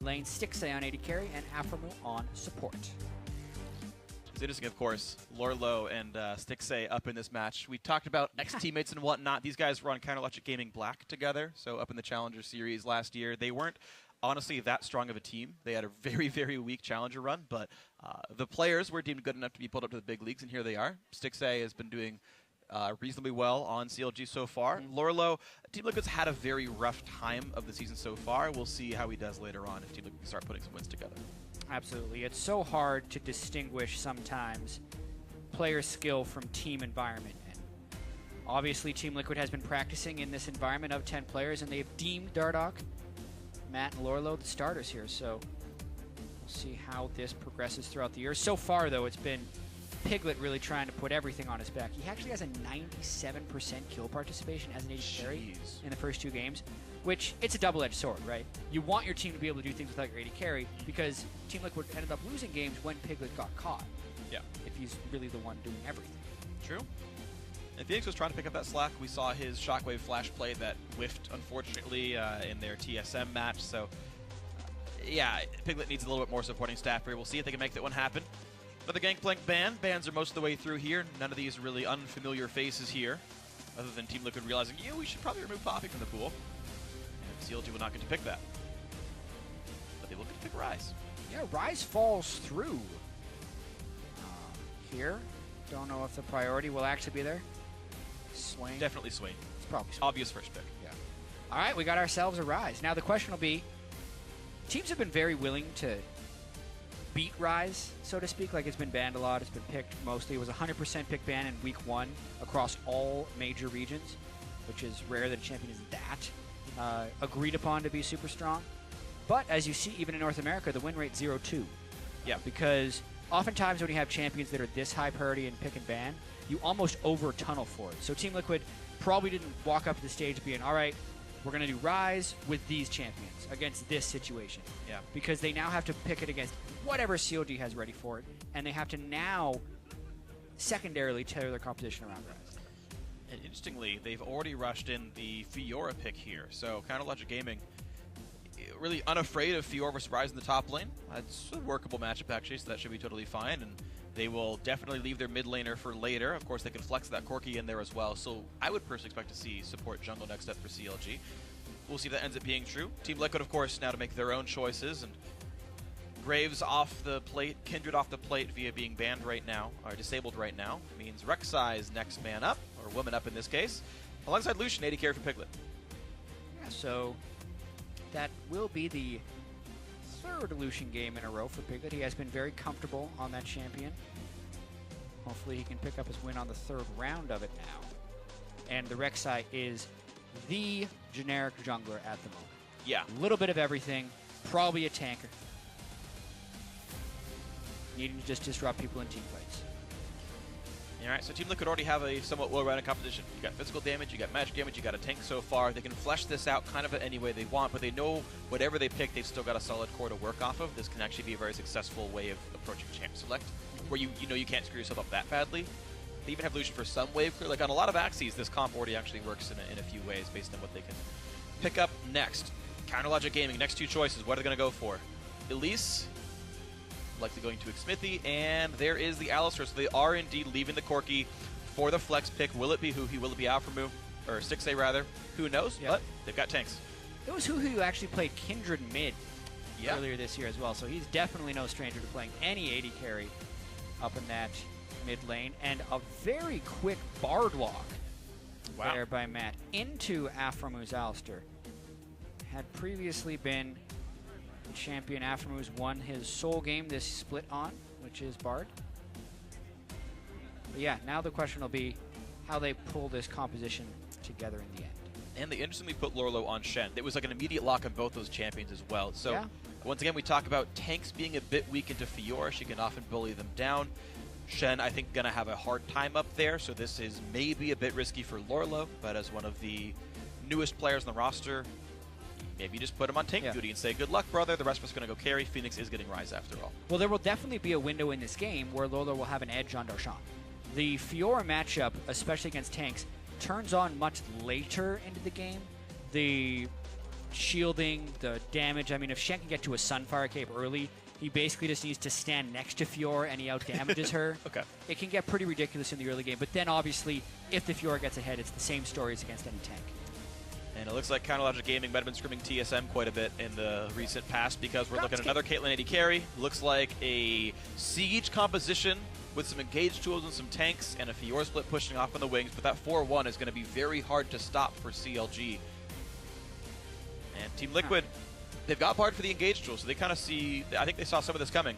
Lane, Stixay on AD carry, and Aframu on support. It's interesting, of course, Lorlo and Stixay up in this match. We talked about ex-teammates and whatnot. These guys were on Counterlogic Gaming Black together, so up in the Challenger Series last year. They weren't honestly that strong of a team. They had a very, very weak Challenger run, but the players were deemed good enough to be pulled up to the big leagues, and here they are. Stixay has been doing reasonably well on CLG so far. Lorlo, Team Liquid's had a very rough time of the season so far. We'll see how he does later on if Team Liquid can start putting some wins together. Absolutely. It's so hard to distinguish sometimes player skill from team environment. And obviously, Team Liquid has been practicing in this environment of 10 players, and they've deemed Dardoch, Matt, and Lorlo the starters here. So we'll see how this progresses throughout the year. So far, though, it's been Piglet really trying to put everything on his back. He actually has a 97% kill participation as an AD carry in the first 2 games, which it's a double-edged sword, right? You want your team to be able to do things without your AD carry because Team Liquid ended up losing games when Piglet got caught. Yeah. If he's really the one doing everything. True. And Phoenix was trying to pick up that slack. We saw his Shockwave flash play that whiffed, unfortunately, in their TSM match. So, yeah, Piglet needs a little bit more supporting staff here. We'll see if they can make that one happen. Another Gangplank ban. Bans are most of the way through here. None of these are really unfamiliar faces here, other than Team Liquid realizing, yeah, we should probably remove Poppy from the pool. And CLG will not get to pick that. But they will get to pick Rise. Yeah, Rise falls through here. Don't know if the priority will actually be there. Swain. Definitely Swain. It's probably Swain. Obvious first pick. Yeah. All right, we got ourselves a Rise. Now the question will be, teams have been very willing to beat Rise, so to speak. Like, it's been banned a lot. It's been picked mostly. It was a 100% pick ban in week 1 across all major regions, which is rare that a champion is that agreed upon to be super strong. But as you see, even in North America, the win rate 0-2. Yeah. Because oftentimes when you have champions that are this high priority in pick and ban, you almost over-tunnel for it. So Team Liquid probably didn't walk up to the stage being, all right, we're going to do Rise with these champions against this situation. Yeah. Because they now have to pick it against whatever CLG has ready for it, and they have to now secondarily tailor their composition around Rise. And interestingly, they've already rushed in the Fiora pick here. So Counterlogic Gaming really unafraid of Fiora versus Rise in the top lane. It's a workable matchup, actually, so that should be totally fine. And they will definitely leave their mid laner for later. Of course, they can flex that Corki in there as well. So I would personally expect to see support jungle next up for CLG. We'll see if that ends up being true. Team Liquid, of course, now to make their own choices. And Graves off the plate, Kindred off the plate via being banned right now, or disabled right now, means Rek'Sai is next man up, or woman up in this case, alongside Lucian, AD carry for Piglet. Yeah, so that will be the 3rd Lucian game in a row for Piglet. He has been very comfortable on that champion. Hopefully he can pick up his win on the 3rd round of it now. And the Rek'Sai is the generic jungler at the moment. Yeah. A little bit of everything, probably a tanker. Needing to just disrupt people in team fights. Alright, so Team Liquid already have a somewhat well-rounded composition. You got physical damage, you got magic damage, you got a tank so far. They can flesh this out kind of any way they want, but they know whatever they pick, they've still got a solid core to work off of. This can actually be a very successful way of approaching champ select, where you know you can't screw yourself up that badly. They even have Lucian for some wave clear. Like on a lot of axes, this comp already actually works in a few ways based on what they can pick up next. Counterlogic Gaming, next 2 choices. What are they going to go for? Elise, likely going to Xmithie, and there is the Alistar. So they are indeed leaving the Corki for the flex pick. Will it be Huhi? Will it be Aframu? Or Stixay, rather. Who knows? Yep. But they've got tanks. It was Huhi who actually played Kindred mid earlier this year as well, so he's definitely no stranger to playing any AD carry up in that mid lane. And a very quick Bard walk there by Matt into Aframu's Alistar. Had previously been the champion. Aframu's won his sole game this split on, which is Bard. But yeah, now the question will be how they pull this composition together in the end. And they interestingly put Lorlo on Shen. It was like an immediate lock on both those champions as well. So once again, we talk about tanks being a bit weak into Fiora. She can often bully them down. Shen, I think, going to have a hard time up there, so this is maybe a bit risky for Lorlo, but as one of the newest players on the roster, maybe just put him on tank duty and say, good luck, brother. The rest of us are going to go carry. Phoenix is getting Rise after all. Well, there will definitely be a window in this game where Lorlo will have an edge on Darshan. The Fiora matchup, especially against tanks, turns on much later into the game. The shielding, the damage. I mean, if Shen can get to a Sunfire Cape early, he basically just needs to stand next to Fiora and he out-damages her. Okay. It can get pretty ridiculous in the early game, but then obviously, if the Fiora gets ahead, it's the same story as against any tank. And it looks like Counterlogic Gaming might have been scrimming TSM quite a bit in the recent past because we're looking at another Caitlyn AD carry. Looks like a Siege composition with some engaged tools and some tanks and a Fiora split pushing off on the wings, but that 4-1 is going to be very hard to stop for CLG. And Team Liquid, they've got Bard for the engaged tool, so they kind of see, I think they saw some of this coming.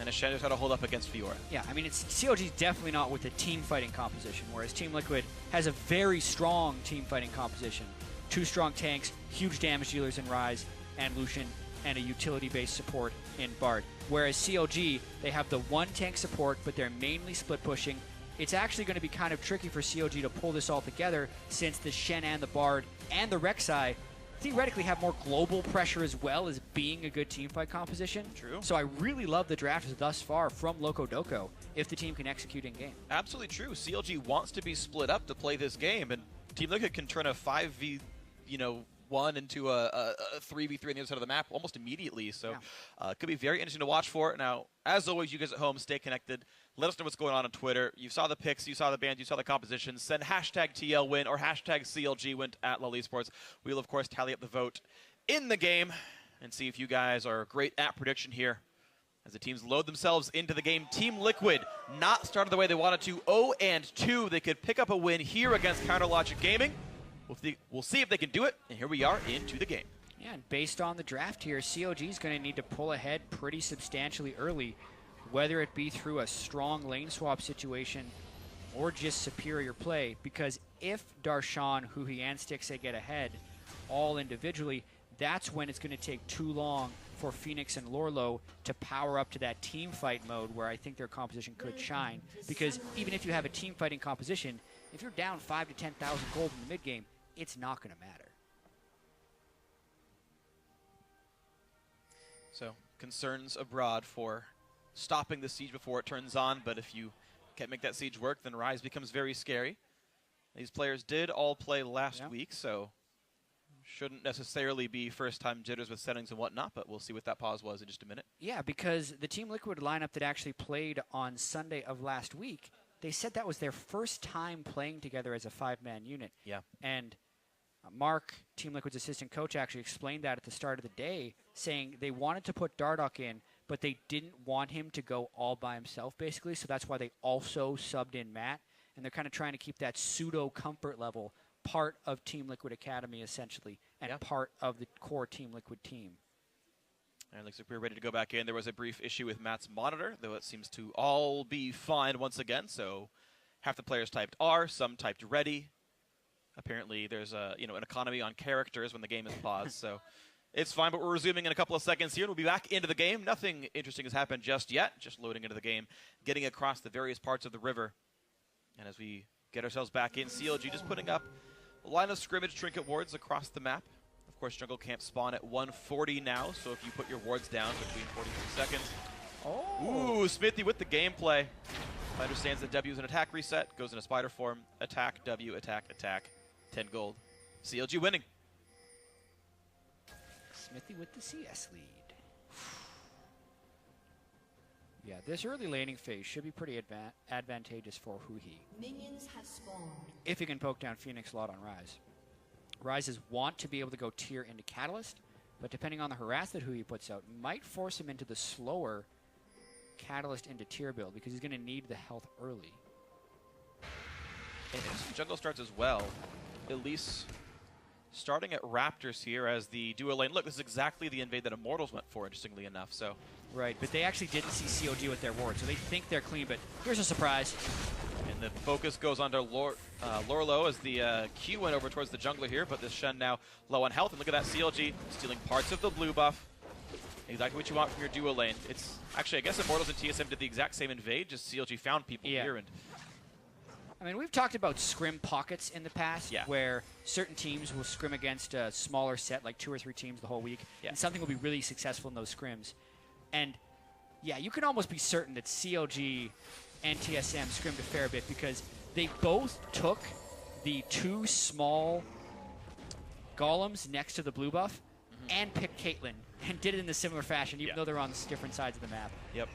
And Ashen knows how to hold up against Fiora. Yeah, I mean, CLG's definitely not with a team fighting composition, whereas Team Liquid has a very strong team fighting composition. 2 strong tanks, huge damage dealers in Ryze and Lucian, and a utility-based support in Bard. Whereas CLG, they have the 1 tank support, but they're mainly split pushing. It's actually going to be kind of tricky for CLG to pull this all together since the Shen and the Bard and the Rek'Sai theoretically have more global pressure as well as being a good teamfight composition. True. So I really love the draft thus far from Loco Doco if the team can execute in game. Absolutely true. CLG wants to be split up to play this game, and Team Liquid can turn a 5v, 1 into a 3v3 on the other side of the map almost immediately. So it could be very interesting to watch for. Now, as always, you guys at home, stay connected. Let us know what's going on Twitter. You saw the picks, you saw the bands, you saw the compositions. Send hashtag TLWin or hashtag CLGWin at LoL Esports. We will, of course, tally up the vote in the game and see if you guys are great at prediction here. As the teams load themselves into the game, Team Liquid not started the way they wanted to. 0-2. They could pick up a win here against Counterlogic Gaming. We'll see if they can do it, and here we are into the game. Yeah, and based on the draft here, CLG is going to need to pull ahead pretty substantially early, whether it be through a strong lane swap situation or just superior play, because if Darshan, Huhi, and Stixxay get ahead all individually, that's when it's going to take too long for Phoenix and Lorlo to power up to that team fight mode where I think their composition could shine. Because even if you have a team fighting composition, if you're down 5,000 to 10,000 gold in the mid game, it's not going to matter. So, concerns abroad for stopping the siege before it turns on, but if you can't make that siege work, then Ryze becomes very scary. These players did all play last week, so shouldn't necessarily be first-time jitters with settings and whatnot, but we'll see what that pause was in just a minute. Yeah, because the Team Liquid lineup that actually played on Sunday of last week, they said that was their first time playing together as a 5-man unit. Yeah. And Mark, Team Liquid's assistant coach, actually explained that at the start of the day, saying they wanted to put Dardoch in, but they didn't want him to go all by himself, basically, so that's why they also subbed in Matt, and they're kind of trying to keep that pseudo-comfort level part of Team Liquid Academy, essentially, and part of the core Team Liquid team. And it looks like we're ready to go back in. There was a brief issue with Matt's monitor, though it seems to all be fine once again, so half the players typed R, some typed ready. Apparently there's an economy on characters when the game is paused, so it's fine, but we're resuming in a couple of seconds here, and we'll be back into the game. Nothing interesting has happened just yet, just loading into the game, getting across the various parts of the river. And as we get ourselves back in, CLG just putting up a line of scrimmage trinket wards across the map. Of course, jungle camp spawn at 140 now, so if you put your wards down between 43 seconds. Oh! Ooh, Smithy with the gameplay. Understands that W is an attack reset, goes into spider form, attack, W, attack, attack. 10 gold. CLG winning. Smithy with the CS lead. Yeah, this early laning phase should be pretty advantageous for Huhi. Minions have spawned. If he can poke down Phoenix a lot on Ryze. Ryzes want to be able to go tier into Catalyst, but depending on the harass that Huhi puts out, might force him into the slower Catalyst into tier build because he's going to need the health early. And if jungle starts as well, at least starting at Raptors here as the duo lane. Look, this is exactly the invade that Immortals went for, interestingly enough. So, right, but they actually didn't see CLG with their ward, so they think they're clean, but here's a surprise. And the focus goes on to Lorlo as the Q went over towards the jungler here, but this Shen now low on health. And look at that, CLG stealing parts of the blue buff. Exactly what you want from your duo lane. It's actually, I guess Immortals and TSM did the exact same invade, just CLG found people here. And I mean, we've talked about scrim pockets in the past where certain teams will scrim against a smaller set, like 2 or 3 teams the whole week, and something will be really successful in those scrims. And, yeah, you can almost be certain that CLG and TSM scrimmed a fair bit because they both took the 2 small golems next to the blue buff and picked Caitlyn and did it in a similar fashion, even though they're on different sides of the map. Yep.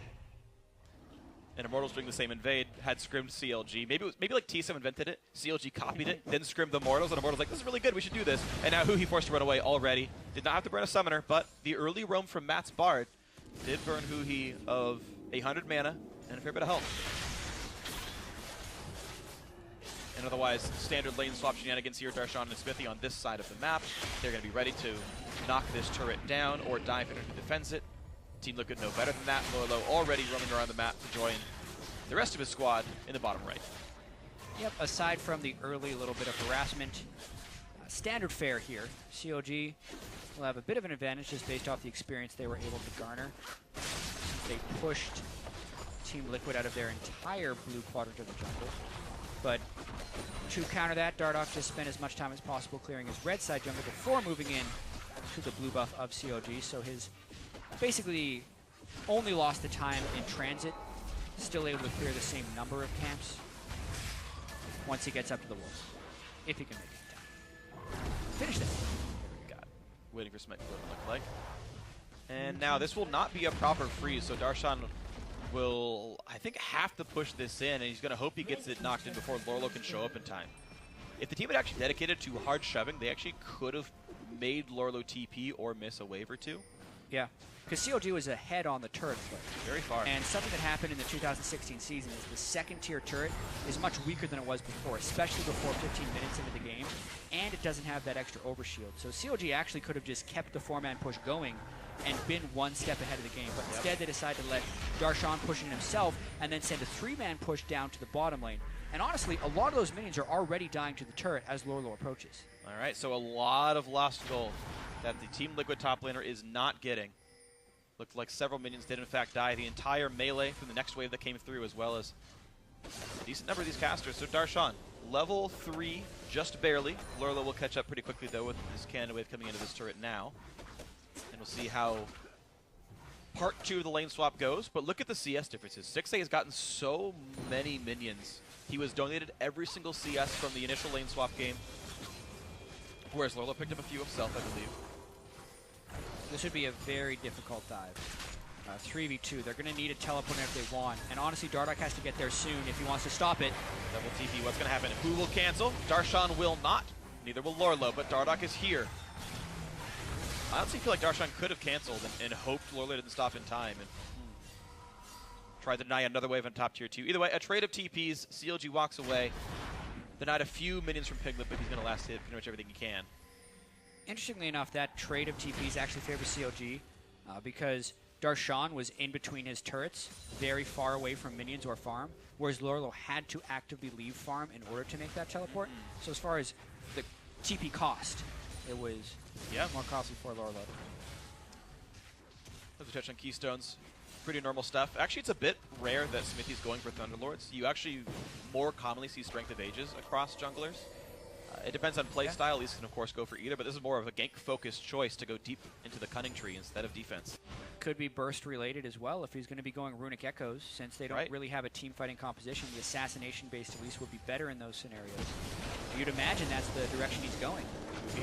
And Immortals doing the same invade, had scrimmed CLG. Maybe like T7 invented it, CLG copied it, then scrimmed the Immortals, and Immortals like, this is really good, we should do this. And now Huhi forced to run away already. Did not have to burn a summoner, but the early roam from Matt's Bard did burn Huhi of 100 mana and a fair bit of health. And otherwise, standard lane swap shenanigans here, Darshan and Smithy on this side of the map. They're going to be ready to knock this turret down or dive in who defends it. Team Liquid know better than that. Lorlo already roaming around the map to join the rest of his squad in the bottom right. Yep, aside from the early little bit of harassment, standard fare here. CLG will have a bit of an advantage just based off the experience they were able to garner. They pushed Team Liquid out of their entire blue quadrant of the jungle. But to counter that, Dardoch just spent as much time as possible clearing his red side jungle before moving in to the blue buff of CLG. So his basically only lost the time in transit, still able to clear the same number of camps once he gets up to the wolves, if he can make it in time. Finish that. Got it. Waiting for Smite to look like. And now this will not be a proper freeze, so Darshan will, I think, have to push this in, and he's going to hope he gets it knocked in before Lorlo can show up in time. If the team had actually dedicated to hard shoving, they actually could have made Lorlo TP or miss a wave or two. Yeah, because CLG was ahead on the turret flip. Very far. And something that happened in the 2016 season is the second tier turret is much weaker than it was before, especially before 15 minutes into the game, and it doesn't have that extra overshield. So CLG actually could have just kept the 4-man push going and been one step ahead of the game, but instead they decided to let Darshan push in himself and then send a 3-man push down to the bottom lane. And honestly, a lot of those minions are already dying to the turret as Lorlo approaches. All right, so a lot of lost gold that the Team Liquid top laner is not getting. Looked like several minions did in fact die. The entire melee from the next wave that came through, as well as a decent number of these casters. So Darshan, level 3, just barely. Lorlo will catch up pretty quickly though with this cannon wave coming into this turret now. And we'll see how part 2 of the lane swap goes. But look at the CS differences. 6A has gotten so many minions. He was donated every single CS from the initial lane swap game, whereas Lorlo picked up a few himself, I believe. This would be a very difficult dive. 3v2, they're going to need a teleport if they want. And honestly, Dardoch has to get there soon if he wants to stop it. Double TP, what's going to happen? Who will cancel? Darshan will not. Neither will Lorlo, but Dardoch is here. I honestly feel like Darshan could have canceled and hoped Lorlo didn't stop in time and tried to deny another wave on top tier 2. Either way, a trade of TPs, CLG walks away. Denied a few minions from Piglet, but he's going to last hit pretty much everything he can. Interestingly enough, that trade of TPs actually favors CLG because Darshan was in between his turrets, very far away from minions or farm, whereas Lorlo had to actively leave farm in order to make that teleport. So as far as the TP cost, it was more costly for Lorlo. As we touch on Keystones, pretty normal stuff. Actually, it's a bit rare that Smithy's going for Thunderlords. You actually more commonly see Strength of Ages across junglers. It depends on play style. Elise can, of course, go for either, but this is more of a gank-focused choice to go deep into the Cunning Tree instead of defense. Could be burst-related as well if he's going to be going Runic Echoes. Since they don't really have a team-fighting composition, the assassination-based Elise would be better in those scenarios. You'd imagine that's the direction he's going.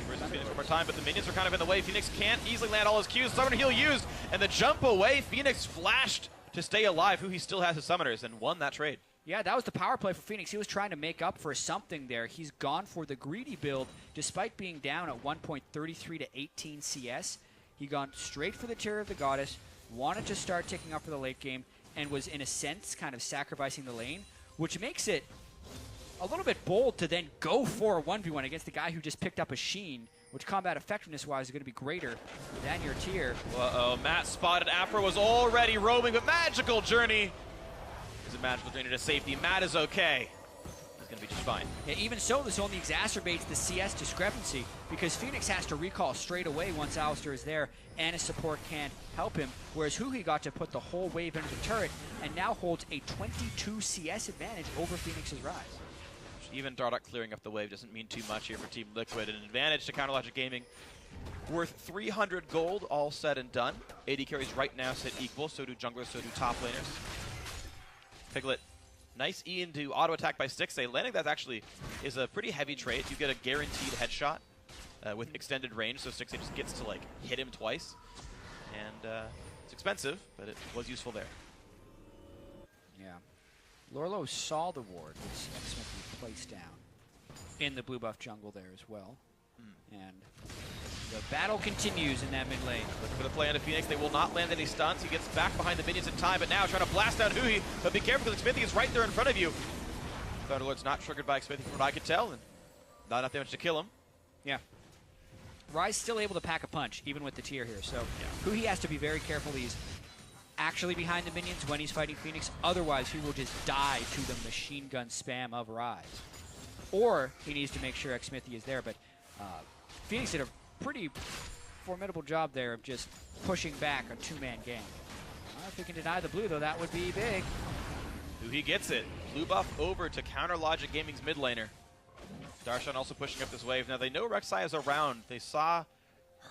Versus Phoenix one more time, but the minions are kind of in the way. Phoenix can't easily land all his Qs. Summoner heal used, and the jump away. Phoenix flashed to stay alive. Who he still has his summoners and won that trade. Yeah, that was the power play for Phoenix. He was trying to make up for something there. He's gone for the greedy build, despite being down at 1.33 to 18 CS. He gone straight for the Tear of the Goddess, wanted to start ticking up for the late game, and was, in a sense, kind of sacrificing the lane, which makes it a little bit bold to then go for a 1v1 against the guy who just picked up a Sheen, which combat effectiveness-wise is going to be greater than your tier. Uh-oh, Matt spotted. Afra was already roaming, but Magical Journey is a Magical Journey to safety. Matt is okay. He's going to be just fine. Yeah, even so, this only exacerbates the CS discrepancy because Phoenix has to recall straight away once Alistair is there and his support can't help him, whereas Huhi got to put the whole wave into the turret and now holds a 22 CS advantage over Phoenix's Rise. Even Dardoch clearing up the wave doesn't mean too much here for Team Liquid. An advantage to Counterlogic Gaming. Worth 300 gold, all said and done. AD carries right now sit equal, so do junglers, so do top laners. Piglet, nice E into auto attack by 6A. Landing that actually is a pretty heavy trade. You get a guaranteed headshot with extended range, so Stixxay just gets to like hit him twice. And it's expensive, but it was useful there. Yeah. Lorlo saw the ward, which Xmithie placed down in the blue buff jungle there as well. And the battle continues in that mid lane. Looking for the play onto Phoenix. They will not land any stuns. He gets back behind the minions in time, but now trying to blast down Huhi. But be careful because Xmithie is right there in front of you. Thunderlord's not triggered by Xmithie from what I could tell, and not enough damage to kill him. Yeah. Rye's still able to pack a punch, even with the tier here. So Huhi has to be very careful. He's actually behind the minions when he's fighting Phoenix. Otherwise, he will just die to the machine gun spam of Rise. Or he needs to make sure Xmithie is there, but Phoenix did a pretty formidable job there of just pushing back a two-man game. If he can deny the blue, though, that would be big. Huhi gets it. Blue buff over to counter Logic Gaming's mid laner. Darshan also pushing up this wave. Now they know Rek'Sai is around. They saw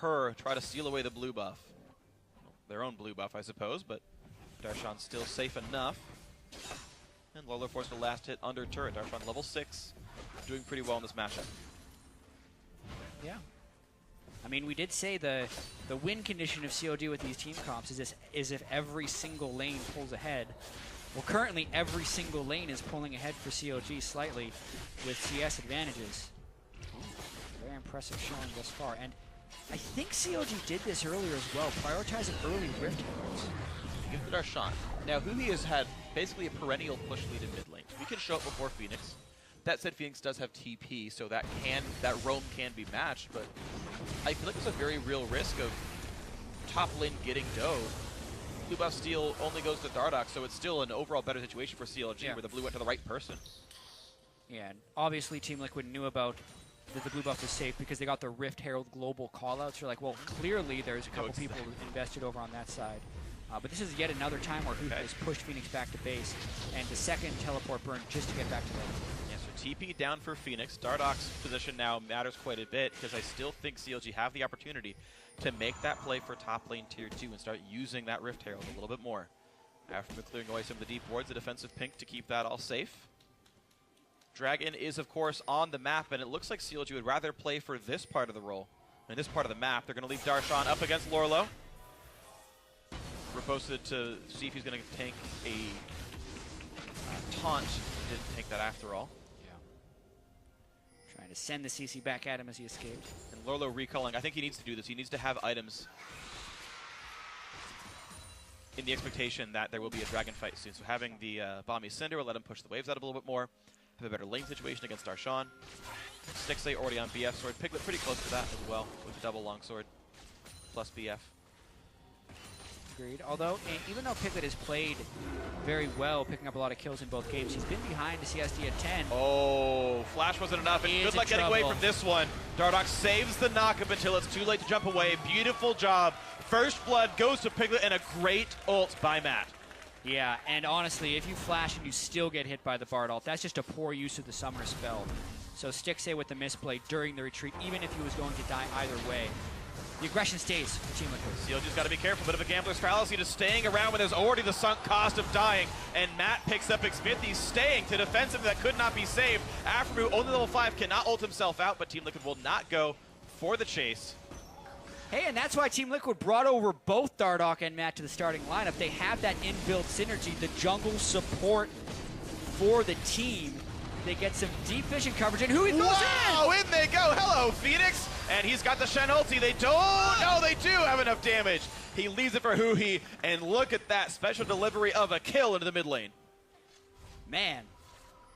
her try to steal away the blue buff. Their own blue buff, I suppose, but Darshan's still safe enough. And Lolo forced the last hit under turret. Darshan level 6, doing pretty well in this matchup. Yeah. I mean, we did say the win condition of CLG with these team comps is if every single lane pulls ahead. Well, currently every single lane is pulling ahead for CLG slightly with CS advantages. Very impressive showing thus far. And I think CLG did this earlier as well, prioritizing early Rift Heralds. Give it Darshan. Now, Huhi has had basically a perennial push lead in mid lane. We can show up before Phoenix. That said, Phoenix does have TP, so that roam can be matched, but I feel like there's a very real risk of top lane getting dove. Blue buff steal only goes to Dardoch, so it's still an overall better situation for CLG where the blue went to the right person. Yeah, and obviously Team Liquid knew about that the blue buff was safe because they got the Rift Herald global callouts. You're like, well, clearly there's a couple people invested over on that side. But this is yet another time where Huhi has pushed Phoenix back to base, and the second teleport burn just to get back to lane. Yeah, so TP down for Phoenix. Dardoch's position now matters quite a bit because I still think CLG have the opportunity to make that play for top lane tier 2 and start using that Rift Herald a little bit more. After clearing away some of the deep wards, a defensive pink to keep that all safe. Dragon is, of course, on the map, and it looks like CLG would rather play for this part of the role. In this part of the map, they're going to leave Darshan up against Lorlo. Riposted to see if he's going to tank a taunt. Didn't take that after all. Yeah. Trying to send the CC back at him as he escaped. And Lorlo recalling. I think he needs to do this. He needs to have items in the expectation that there will be a dragon fight soon. So having the Balmy Cinder will let him push the waves out a little bit more. Have a better lane situation against Darshan. Stixxay already on BF sword. Piglet pretty close to that as well with a double longsword plus BF. Agreed. Although, even though Piglet has played very well, picking up a lot of kills in both games, he's been behind the CSD at 10. Oh, flash wasn't enough. And good luck getting away from this one. Dardoch saves the knockup until it's too late to jump away. Beautiful job. First blood goes to Piglet and a great ult by Matt. Yeah, and honestly, if you flash and you still get hit by the Bard ult, that's just a poor use of the summoner spell. So Stixxay with the misplay during the retreat, even if he was going to die either way. The aggression stays for Team Liquid. CLG's got to be careful. Bit of a gambler's fallacy, just staying around when there's already the sunk cost of dying. And Matt picks up Xmithie, staying to defensive that could not be saved. Aftermoo, only level 5, cannot ult himself out, but Team Liquid will not go for the chase. Hey, and that's why Team Liquid brought over both Dardoch and Matt to the starting lineup. They have that inbuilt synergy, the jungle support for the team. They get some deep vision coverage, and Huhi goes in! Wow, in they go! Hello, Phoenix! And he's got the Shen ulti. They don't! No, they do have enough damage. He leaves it for Huhi, and look at that special delivery of a kill into the mid lane. Man,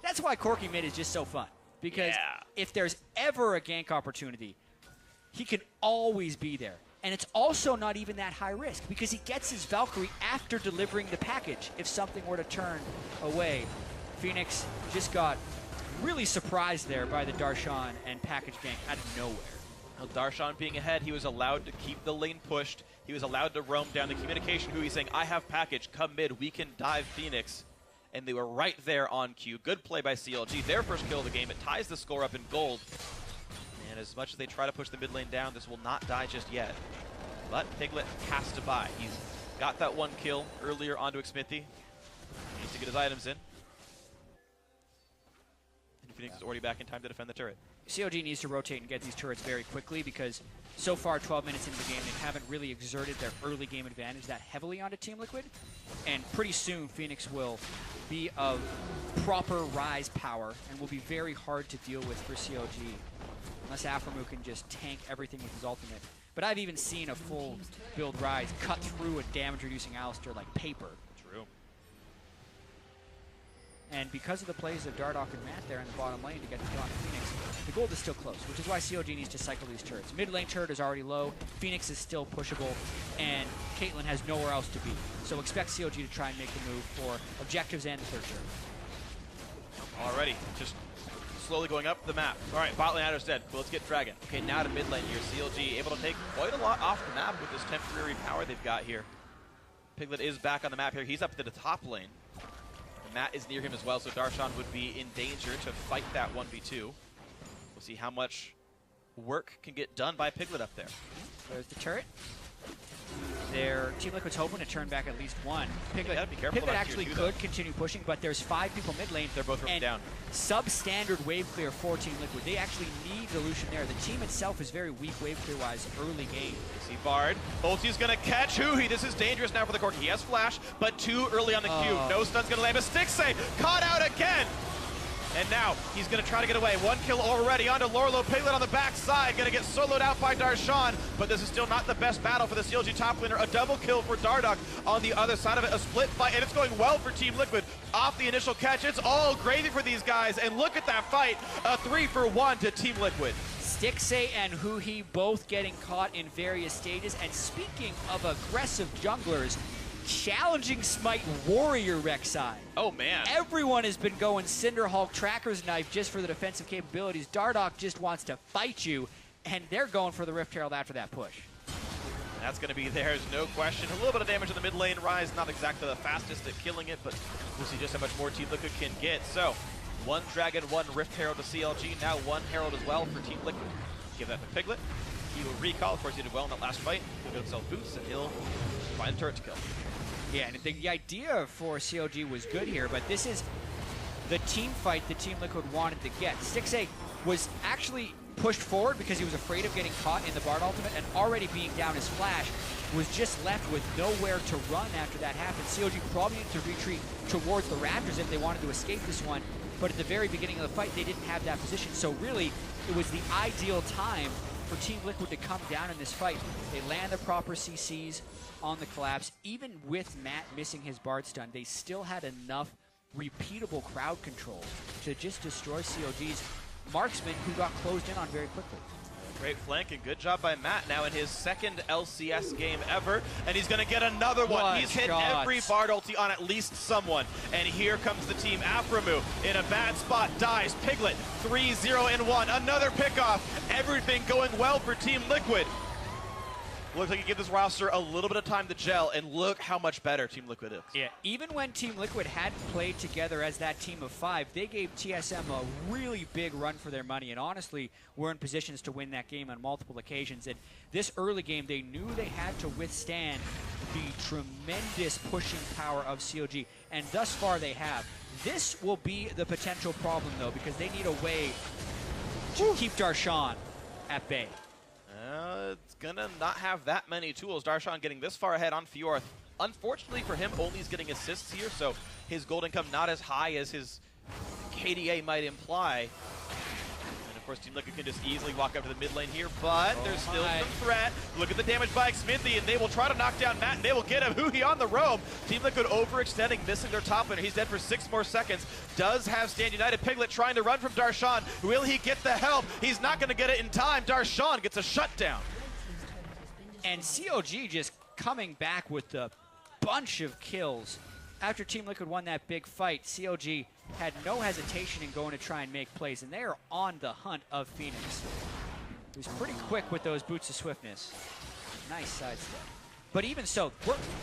that's why Corki mid is just so fun. Because if there's ever a gank opportunity, he can always be there. And it's also not even that high risk, because he gets his Valkyrie after delivering the package if something were to turn away. Phoenix just got really surprised there by the Darshan and package gank out of nowhere. Well, Darshan being ahead, he was allowed to keep the lane pushed. He was allowed to roam down the communication. Huhi saying, I have package, come mid, we can dive Phoenix. And they were right there on cue. Good play by CLG. Their first kill of the game. It ties the score up in gold. And as much as they try to push the mid lane down, this will not die just yet. But Piglet has to buy. He's got that one kill earlier onto Xmithie. He needs to get his items in. And Phoenix is already back in time to defend the turret. CLG needs to rotate and get these turrets very quickly because so far, 12 minutes into the game, they haven't really exerted their early game advantage that heavily onto Team Liquid. And pretty soon, Phoenix will be of proper Rise power and will be very hard to deal with for CLG. Unless Aphromoo can just tank everything with his ultimate. But I've even seen a full build Rise cut through a damage-reducing Alistar like paper. True. And because of the plays of Dardoch and Matt there in the bottom lane to get the kill on Phoenix, the gold is still close, which is why CLG needs to cycle these turrets. Mid lane turret is already low, Phoenix is still pushable, and Caitlyn has nowhere else to be. So expect CLG to try and make the move for objectives and the third turret. Already, just slowly going up the map. All right, bot lane Adder's dead. Well, let's get Dragon. Okay, now to mid lane here. CLG able to take quite a lot off the map with this temporary power they've got here. Piglet is back on the map here. He's up to the top lane. Matt is near him as well, so Darshan would be in danger to fight that 1v2. We'll see how much work can get done by Piglet up there. There's the turret. Their Team Liquid's hoping to turn back at least one. Piglet, be careful Piglet actually could continue pushing, but there's 5 people mid lane. They're both down. Substandard wave clear for Team Liquid. They actually need dilution there. The team itself is very weak wave clear wise early game. You see Bard. Ulti's gonna catch Huhi. This is dangerous now for the Corki. He has flash, but too early on the cube. No stun's gonna land. A stick save. Caught out again. And now he's going to try to get away. 1 kill already onto Lorlo. Piglet on the backside. Going to get soloed out by Darshan. But this is still not the best battle for the CLG top laner. A double kill for Dardoch on the other side of it. A split fight. And it's going well for Team Liquid. Off the initial catch. It's all gravy for these guys. And look at that fight. A 3-for-1 to Team Liquid. Stixxay and Huhi both getting caught in various stages. And speaking of aggressive junglers, challenging Smite Warrior Rek'Sai. Oh, man. Everyone has been going Cinderhulk Tracker's Knife just for the defensive capabilities. Dardoch just wants to fight you, and they're going for the Rift Herald after that push. That's going to be theirs, no question. A little bit of damage in the mid lane. Rise not exactly the fastest at killing it, but we'll see just how much more Team Liquid can get. So, 1 Dragon, 1 Rift Herald to CLG, now 1 Herald as well for Team Liquid. Give that to Piglet. He will recall. Of course, he did well in that last fight. He'll get himself boosts, and he'll find a turret to kill. Yeah, and the idea for CLG was good here, but this is the team fight that Team Liquid wanted to get. Stixxay was actually pushed forward because he was afraid of getting caught in the Bard ultimate, and already being down his flash, was just left with nowhere to run after that happened. CLG probably needed to retreat towards the Raptors if they wanted to escape this one, but at the very beginning of the fight, they didn't have that position. So really, it was the ideal time for Team Liquid to come down in this fight. They land the proper CCs on the collapse. Even with Matt missing his Bard stun, they still had enough repeatable crowd control to just destroy CLG's marksman, who got closed in on very quickly. Great flank and good job by Matt now in his 2nd LCS game ever, and he's going to get another one. He's hit every Bard ulti on at least someone, and here comes the team. Aphromoo in a bad spot, dies. Piglet 3-0-1, another pickoff. Everything going well for Team Liquid. Looks like you give this roster a little bit of time to gel, and look how much better Team Liquid is. Yeah, even when Team Liquid hadn't played together as that team of 5, they gave TSM a really big run for their money, and honestly were in positions to win that game on multiple occasions. And this early game, they knew they had to withstand the tremendous pushing power of CLG, and thus far they have. This will be the potential problem, though, because they need a way to keep Darshan at bay. It's gonna not have that many tools. Darshan getting this far ahead on Fjord. Unfortunately for him, only is getting assists here, so his gold income not as high as his KDA might imply. And of course, Team Liquid can just easily walk up to the mid lane here, but there's still some threat. Look at the damage by Smithy, and they will try to knock down Matt, and they will get him. Huhi on the roam. Team Liquid overextending, missing their top laner. He's dead for 6 more seconds. Does have Stand United. Piglet trying to run from Darshan. Will he get the help? He's not going to get it in time. Darshan gets a shutdown. And CLG just coming back with a bunch of kills. After Team Liquid won that big fight, CLG had no hesitation in going to try and make plays, and they are on the hunt of Phoenix. He was pretty quick with those boots of swiftness. Nice sidestep. But even so,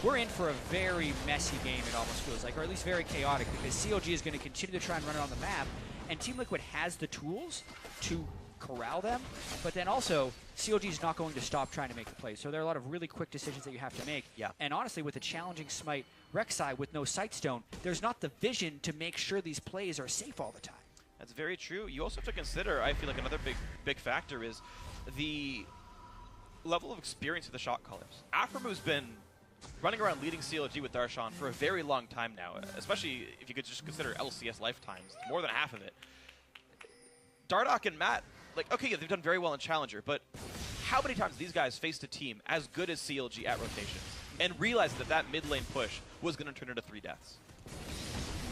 we're in for a very messy game, it almost feels like, or at least very chaotic, because CLG is going to continue to try and run it on the map, and Team Liquid has the tools to corral them, but then also CLG is not going to stop trying to make the plays. So there are a lot of really quick decisions that you have to make. Yeah. And honestly, with a challenging Smite Rek'Sai with no Sightstone, there's not the vision to make sure these plays are safe all the time. That's very true. You also have to consider, I feel like another big factor is the level of experience of the shot callers. Aframu's been running around leading CLG with Darshan for a very long time now, especially if you could just consider LCS lifetimes, more than half of it. Dardoch and Matt, like, okay, yeah, they've done very well in Challenger, but how many times these guys faced a team as good as CLG at rotations and realized that that mid lane push was going to turn into 3 deaths?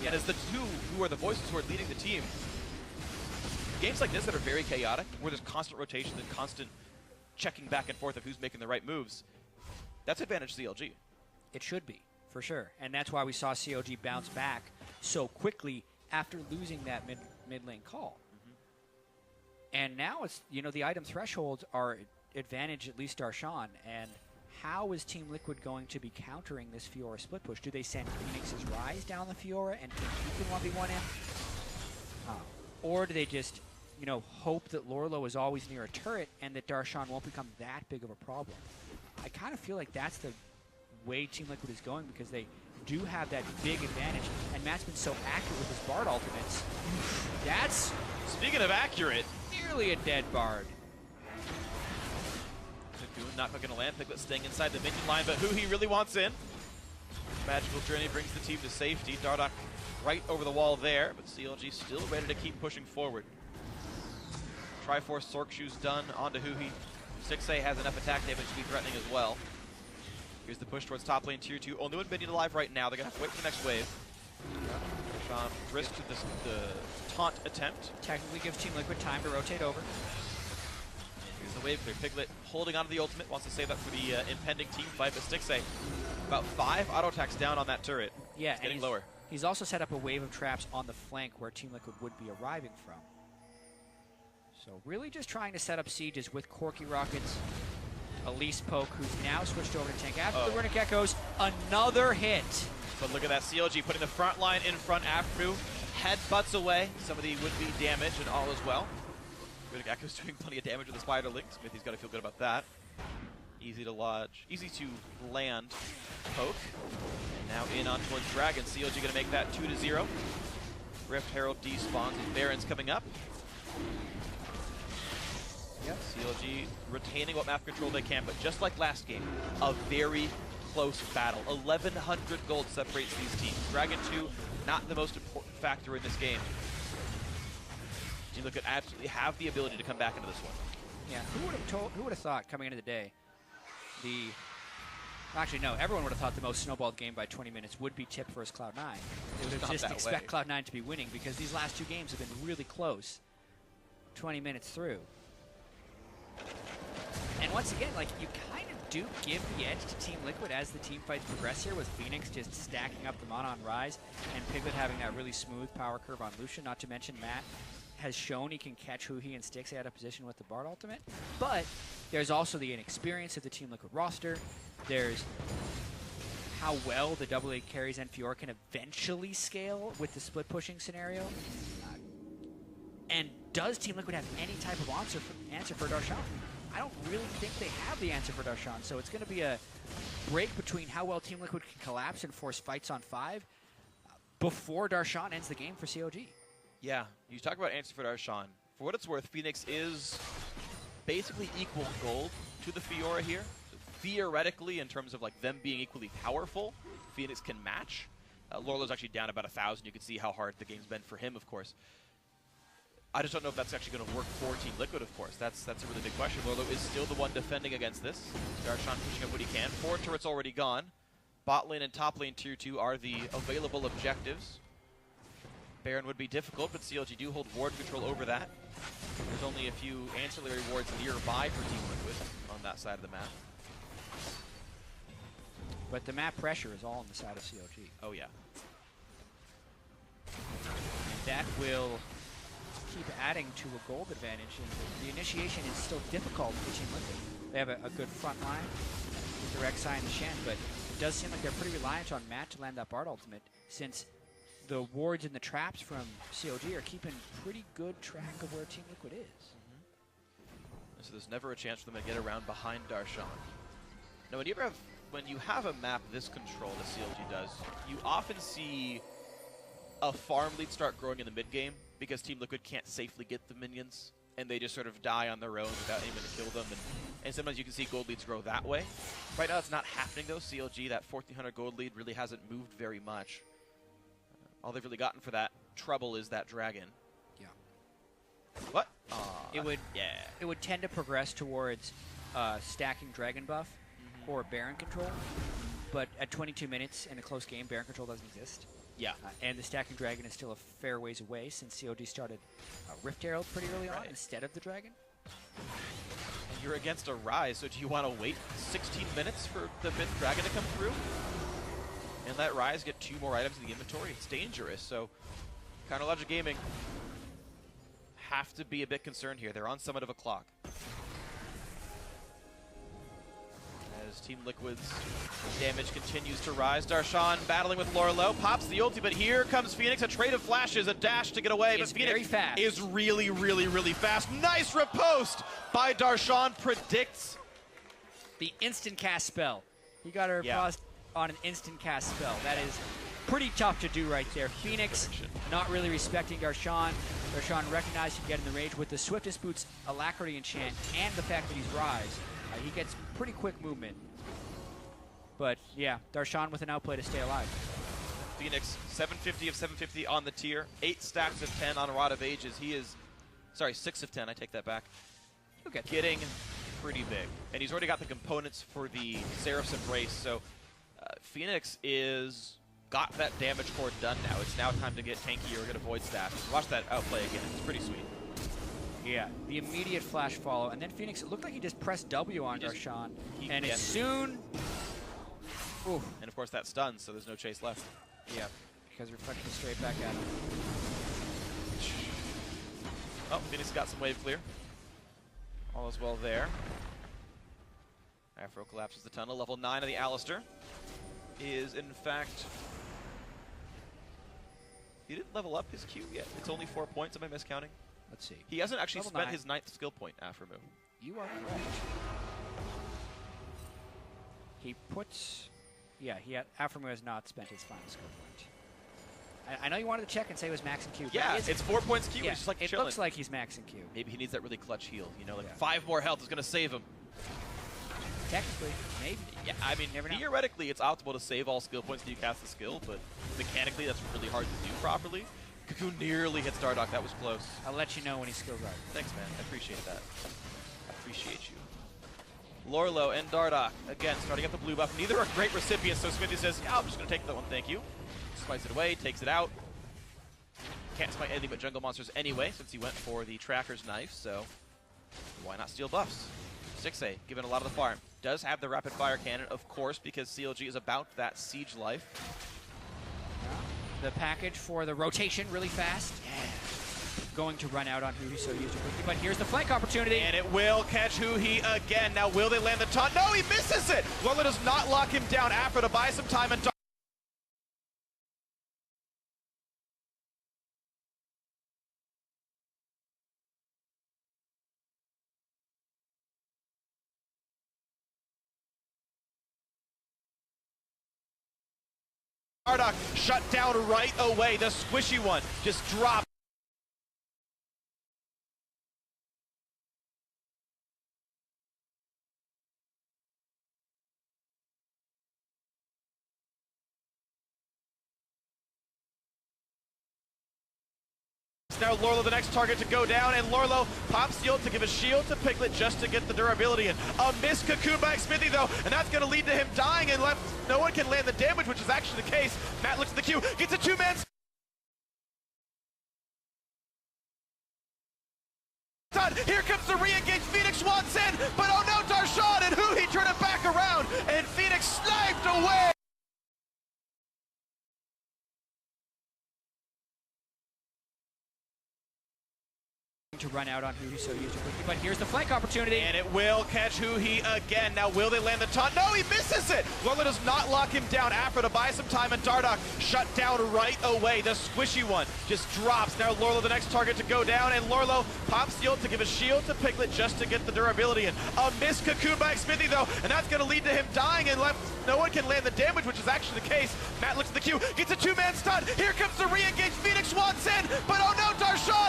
Yeah. And as the two who are the voices who are leading the team, games like this that are very chaotic, where there's constant rotation and constant checking back and forth of who's making the right moves, that's advantage CLG. It should be, for sure. And that's why we saw CLG bounce back so quickly after losing that mid lane call. And now it's, you know, the item thresholds are advantage at least Darshan. And how is Team Liquid going to be countering this Fiora split push? Do they send Phoenix's Rise down the Fiora and you can 1v1 him? Or do they just, you know, hope that Lorlo is always near a turret and that Darshan won't become that big of a problem? I kind of feel like that's the way Team Liquid is going because they do have that big advantage. And Matt's been so accurate with his Bard ultimates. That's, speaking of accurate, nearly a dead Bard. Not going to land. Piglet staying inside the minion line, but who he really wants in. Magical Journey brings the team to safety. Dardoch right over the wall there, but CLG still ready to keep pushing forward. Triforce Sork Shoes done onto Huhi. 6A has enough attack damage to be threatening as well. Here's the push towards top lane tier 2. Only one minion alive right now. They're going to have to wait for the next wave. Sean risked the taunt attempt. Technically gives Team Liquid time to rotate over. Here's the wave clear. Piglet holding onto the ultimate, wants to save that for the impending team fight, but Stixay about 5 auto attacks down on that turret. Yeah, it's getting lower. He's also set up a wave of traps on the flank where Team Liquid would be arriving from. So really just trying to set up sieges with Corky Rockets, Elise Poke, who's now switched over to tank. After the Runic Echoes, another hit. But look at that, CLG putting the front line in front. Afro headbutts away some of the would-be damage and all as well. Runic Echoes doing plenty of damage with the Spider Link. Smithy's got to feel good about that. Easy to lodge, easy to land Poke. And now in on towards Dragon. CLG going to make that 2-0. Rift Herald despawns and Baron's coming up. Yep. CLG retaining what map control they can, but just like last game, a very close battle. 1,100 gold separates these teams. Dragon 2, not the most important factor in this game. Team Liquid absolutely have the ability to come back into this one. Yeah, who would have thought coming into the day, actually no, everyone would have thought the most snowballed game by 20 minutes would be tipped versus Cloud9. They would have just expect Cloud9 to be winning because these last 2 games have been really close. 20 minutes through. And once again, like, you kind of do give the edge to Team Liquid as the team fights progress here, with Phoenix just stacking up the mana on Rise and Piglet having that really smooth power curve on Lucian, not to mention Matt has shown he can catch Huhi and Stixay out of position with the Bard ultimate. But there's also the inexperience of the Team Liquid roster. There's how well the AA carries and Fiora can eventually scale with the split pushing scenario. And does Team Liquid have any type of answer for Darshan? I don't really think they have the answer for Darshan, so it's going to be a break between how well Team Liquid can collapse and force fights on 5 before Darshan ends the game for CLG. Yeah, you talk about answer for Darshan. For what it's worth, Phoenix is basically equal gold to the Fiora here. So theoretically, in terms of like them being equally powerful, Phoenix can match. Lorlo's actually down about 1,000. You can see how hard the game's been for him, of course. I just don't know if that's actually going to work for Team Liquid, of course. That's a really big question. Lorlo is still the one defending against this. Darshan pushing up what he can. 4 turrets already gone. Bot lane and top lane tier 2 are the available objectives. Baron would be difficult, but CLG do hold ward control over that. There's only a few ancillary wards nearby for Team Liquid on that side of the map. But the map pressure is all on the side of CLG. Oh, yeah. And that will keep adding to a gold advantage, and the initiation is still difficult for Team Liquid. They have a good front line with the Rek'Sai and the Shen, but it does seem like they're pretty reliant on Matt to land that Bard ultimate, since the wards and the traps from CLG are keeping pretty good track of where Team Liquid is. So there's never a chance for them to get around behind Darshan. Now, when you have a map this controlled as CLG does, you often see a farm lead start growing in the mid game because Team Liquid can't safely get the minions, and they just sort of die on their own without anyone to kill them. And sometimes you can see gold leads grow that way. Right now it's not happening though. CLG, that 1,400 gold lead, really hasn't moved very much. All they've really gotten for that trouble is that dragon. Yeah. What? It would tend to progress towards stacking dragon buff or Baron control, but at 22 minutes in a close game, Baron control doesn't exist. Yeah. And the stacking dragon is still a fair ways away since COD started Rift Herald pretty early on instead of the dragon. And you're against a Rise, so do you want to wait 16 minutes for the 5th dragon to come through? And let Rise get 2 more items in the inventory? It's dangerous, so Counterlogic Gaming have to be a bit concerned here. They're on somewhat of a clock. As Team Liquid's damage continues to rise. Darshan battling with Lorlo, pops the ulti, but here comes Phoenix. A trade of flashes, a dash to get away, but Phoenix is really, really, really fast. Nice riposte by Darshan. Predicts the instant cast spell. He got her paused on an instant cast spell. That is pretty tough to do right there. Phoenix not really respecting Darshan. Darshan recognized he can get in the range with the swiftest boots alacrity enchant and the fact that he's Rise. He gets pretty quick movement. But yeah, Darshan with an outplay to stay alive. Phoenix, 750 of 750 on the tier, 8 stacks of 10 on Rod of Ages. He is, sorry, 6 of 10, I take that back. Getting pretty big. And he's already got the components for the Seraph's Embrace, so Phoenix is got that damage core done now. It's now time to get tanky or get a Void Staff. Watch that outplay again, it's pretty sweet. Yeah, the immediate flash follow, and then Phoenix, it looked like he just pressed W on Darshan, and as soon... Oof. And of course that stuns, so there's no chase left. Yeah, because Reflection is straight back at him. Oh, Phoenix got some wave clear. All is well there. Afro collapses the tunnel. Level 9 of the Alistair is, in fact... He didn't level up his Q yet. It's only 4 points. Am I miscounting? Let's see. He hasn't actually spent his 9th skill point, Aframu. You are correct. He puts... Yeah, Aframu has not spent his final skill point. I know you wanted to check and say it was max and Q. Yeah, it's 4 points Q. Yeah, it's just like it chilling. looks like he's max and Q. Maybe he needs that really clutch heal. You know, like 5 more health is going to save him. Technically, maybe. Yeah, I mean, theoretically, it's optimal to save all skill points when you cast the skill, but mechanically, that's really hard to do properly. Cocoon nearly hits Dardoch. That was close. I'll let you know when he skills out. Thanks, man. I appreciate that. I appreciate you. Lorlo and Dardoch, again, starting up the blue buff. Neither are great recipients, so Smithy says, yeah, I'm just going to take that one, thank you. Smites it away, takes it out. Can't smite anything but jungle monsters anyway, since he went for the Tracker's Knife, so why not steal buffs? 6A, given a lot of the farm. Does have the rapid fire cannon, of course, because CLG is about that siege life. The package for the rotation really fast. Going to run out on Huhi, so used it quickly. But here's the flank opportunity. And it will catch Huhi again. Now, will they land the taunt? No, he misses it! Lola does not lock him down. Afro to buy some time, and Dardoch shut down right away. The squishy one just dropped. Now Lorlo the next target to go down, and Lorlo pops the ult to give a shield to Piglet just to get the durability in. A missed Cocoon by Smithy though, and that's going to lead to him dying, and no one can land the damage, which is actually the case. Matt looks at the Q, gets a 2-man. Here comes the re-engage. Phoenix wants in, but oh no, Darshan and Huhi turn it back around, and Phoenix sniped away. To run out on Huhi, so used it quickly. But here's the flank opportunity. And it will catch Huhi again. Now, will they land the taunt? No, he misses it! Lola does not lock him down. Afro to buy some time, and Dardoch shut down right away. The squishy one just drops. Now, Lorlo the next target to go down, and Lorlo pops the ult to give a shield to Piglet just to get the durability in. A missed Cocoon by Smithy though, and that's going to lead to him dying, and no one can land the damage, which is actually the case. Matt looks at the Q, gets a 2-man stun. Here comes the re-engage. Phoenix wants in, but oh no, Darshan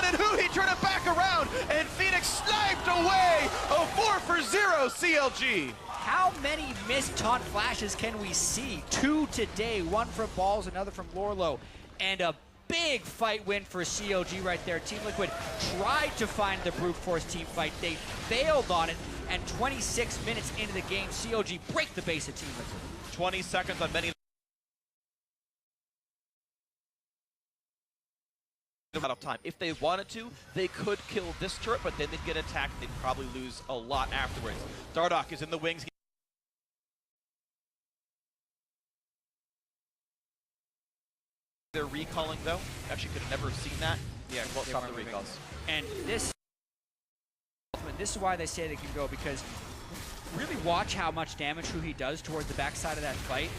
for 0, CLG. How many missed taunt flashes can we see? 2 today, 1 from Balls, another from Lorlo, and a big fight win for CLG right there. Team Liquid tried to find the brute force team fight. They failed on it, and 26 minutes into the game, CLG break the base of Team Liquid. 20 seconds on many out of time. If they wanted to, they could kill this turret, but then they'd get attacked. They'd probably lose a lot afterwards. Dardoch is in the wings. They're recalling though. Actually, could have never seen that. Yeah, won't stop the recalls. And this is why they say they can go, because really watch how much damage Huhi does towards the backside of that fight.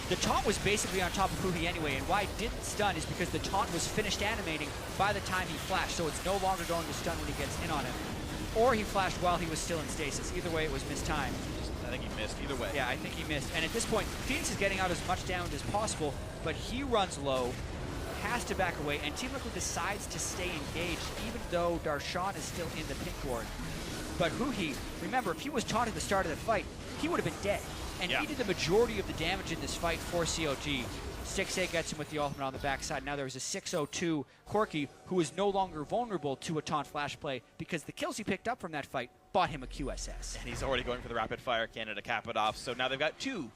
The taunt was basically on top of Huhi anyway, and why it didn't stun is because the taunt was finished animating by the time he flashed, so it's no longer going to stun when he gets in on him. Or he flashed while he was still in stasis. Either way, it was mistimed. I think he missed either way. Yeah, I think he missed. And at this point, Phoenix is getting out as much damage as possible, but he runs low, has to back away, and Team Liquid decides to stay engaged, even though Darshan is still in the pink ward. But Huhi, remember, if he was taunted at the start of the fight, he would have been dead. And he did the majority of the damage in this fight for CLG. 6A gets him with the ultimate on the backside. Now there's a 602 Corki, who is no longer vulnerable to a taunt flash play because the kills he picked up from that fight bought him a QSS. And he's already going for the rapid fire cannon to cap it off. So now they've got 2,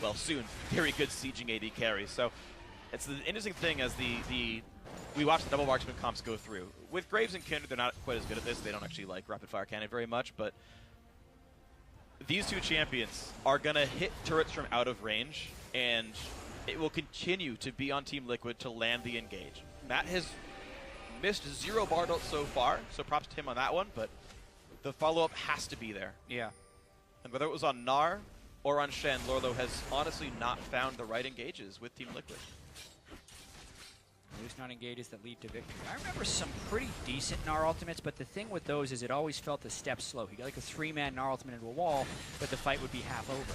well, soon, very good sieging AD carries. So it's the interesting thing as we watch the double marksman comps go through. With Graves and Kindred, they're not quite as good at this. They don't actually like rapid fire cannon very much, but these 2 champions are going to hit turrets from out of range, and it will continue to be on Team Liquid to land the engage. Matt has missed 0 bar darts so far, so props to him on that one, but the follow-up has to be there. Yeah. And whether it was on Gnar or on Shen, Lorlo has honestly not found the right engages with Team Liquid. At least not engages that lead to victory. I remember some pretty decent Gnar ultimates, but the thing with those is it always felt a step slow. He got like a 3-man Gnar ultimate into a wall, but the fight would be half over.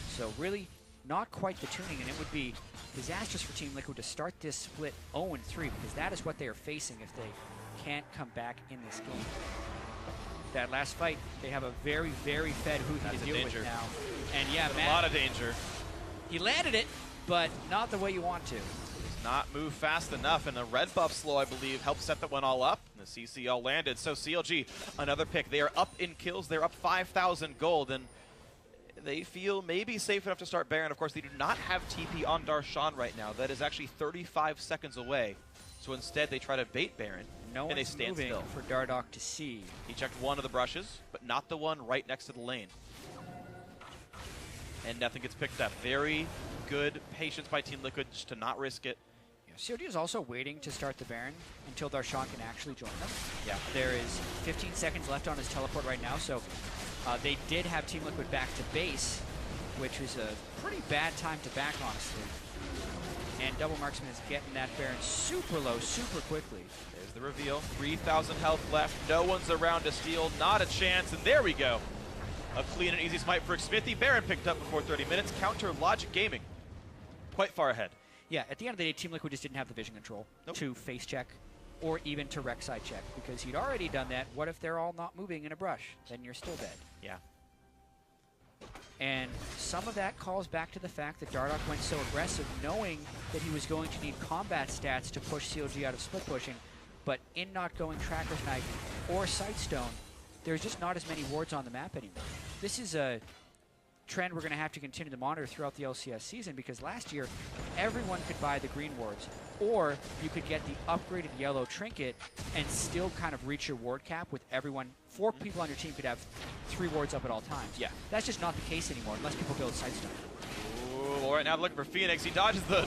So really not quite the tuning, and it would be disastrous for Team Liquid to start this split 0-3, because that is what they are facing if they can't come back in this game. That last fight, they have a very, very fed Huhi to deal with now. And yeah, Matt, a lot of danger. He landed it, but not the way you want to. Not move fast enough, and the red buff slow, I believe, helped set that one all up. And the CC all landed. So CLG, another pick. They are up in kills. They're up 5,000 gold, and they feel maybe safe enough to start Baron. Of course, they do not have TP on Darshan right now. That is actually 35 seconds away. So instead, they try to bait Baron, and they stand still. For Dardoch to see. He checked one of the brushes, but not the one right next to the lane. And nothing gets picked up. Very good patience by Team Liquid just to not risk it. COD is also waiting to start the Baron until Darshan can actually join them. Yeah. There is 15 seconds left on his teleport right now, so they did have Team Liquid back to base, which was a pretty bad time to back, honestly. And Double Marksman is getting that Baron super low, super quickly. There's the reveal. 3,000 health left. No one's around to steal. Not a chance. And there we go. A clean and easy smite for Smithy. Baron picked up before 30 minutes. Counter Logic Gaming. Quite far ahead. Yeah, at the end of the day, Team Liquid just didn't have the vision control to face check or even to rec side check, because he'd already done that. What if they're all not moving in a brush? Then you're still dead. Yeah. And some of that calls back to the fact that Dardoch went so aggressive, knowing that he was going to need combat stats to push CLG out of split pushing, but in not going Tracker's Knight or Sightstone, there's just not as many wards on the map anymore. This is a trend we're going to have to continue to monitor throughout the LCS season, because last year everyone could buy the green wards, or you could get the upgraded yellow trinket and still kind of reach your ward cap with everyone. 4 people on your team could have 3 wards up at all times. Yeah. That's just not the case anymore unless people build Sightstone. Ooh, well, right now looking for Phoenix. He dodges the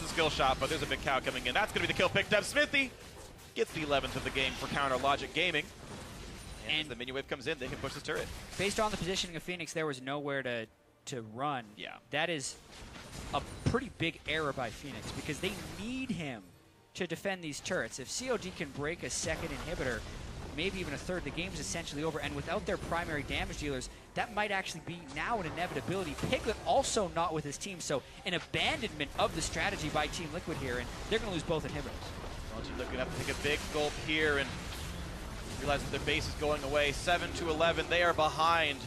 skill shot, but there's a big cow coming in. That's going to be the kill picked up. Smithy gets the 11th of the game for Counter Logic Gaming. And as the minion wave comes in, they can push this turret. Based on the positioning of Phoenix, there was nowhere to run. Yeah. That is a pretty big error by Phoenix, because they need him to defend these turrets. If CLG can break a second inhibitor, maybe even a third, the game's essentially over. And without their primary damage dealers, that might actually be now an inevitability. Piglet also not with his team, so an abandonment of the strategy by Team Liquid here, and they're going to lose both inhibitors. Well, Team Liquid have to take a big gulp here, and Realize that their base is going away. 7-11. They are behind.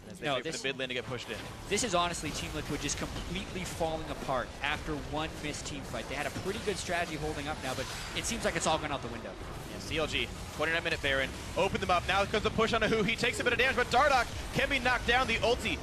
As they wait for the mid lane to get pushed in. This is honestly Team Liquid just completely falling apart after one missed team fight. They had a pretty good strategy holding up now, but it seems like it's all gone out the window. Yeah, CLG, 29-minute Baron. Open them up. Now comes the push on a Who. He takes a bit of damage, but Dardoch can be knocked down. The ulti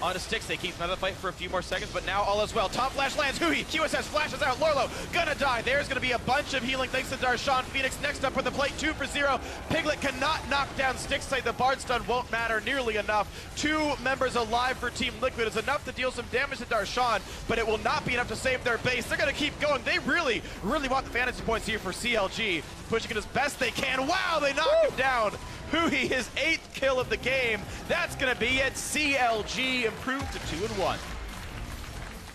on his sticks. They keep another fight for a few more seconds, but now all is well. Top flash lands. Hui, QSS flashes out. Lorlo gonna die. There's gonna be a bunch of healing thanks to Darshan. Phoenix next up with the plate, 2 for 0. Piglet cannot knock down Stickslate. The Bard stun won't matter nearly enough. 2 members alive for Team Liquid is enough to deal some damage to Darshan, but it will not be enough to save their base. They're gonna keep going. They really want the fantasy points here for CLG. Pushing it as best they can. Wow, they knock him down. Hui, his 8th kill of the game. That's going to be it. CLG improved to 2-1.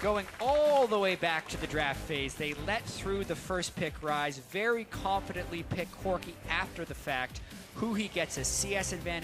Going all the way back to the draft phase, they let through the first pick Rise, very confidently pick Corki after the fact. Hui gets a CS advantage.